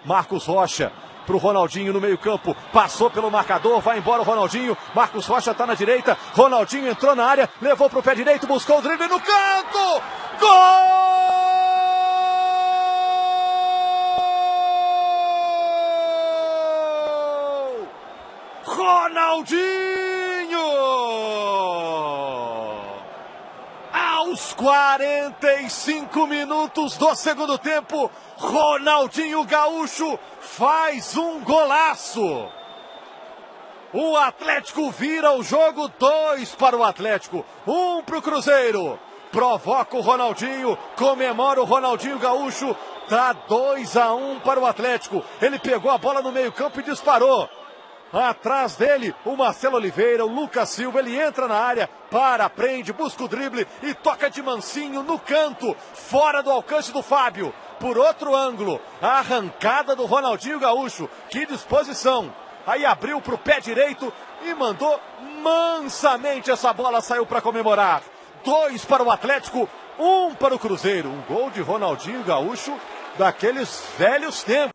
Marcos Rocha pro Ronaldinho no meio campo, passou pelo marcador, vai embora o Ronaldinho, Marcos Rocha tá na direita, Ronaldinho entrou na área, levou pro pé direito, buscou o drible no canto, gol! Ronaldinho! Aos 45 minutos do segundo tempo, Ronaldinho Gaúcho faz um golaço. O Atlético vira o jogo, 2 para o Atlético, 1 para o Cruzeiro. Provoca o Ronaldinho, comemora o Ronaldinho Gaúcho, dá 2-1 para o Atlético. Ele pegou a bola no meio campo e disparou. Atrás dele, o Marcelo Oliveira, o Lucas Silva, ele entra na área, prende, busca o drible e toca de mansinho no canto, fora do alcance do Fábio. Por outro ângulo, a arrancada do Ronaldinho Gaúcho, que disposição. Aí abriu para o pé direito e mandou mansamente essa bola, saiu para comemorar. 2 para o Atlético, 1 para o Cruzeiro. Um gol de Ronaldinho Gaúcho daqueles velhos tempos.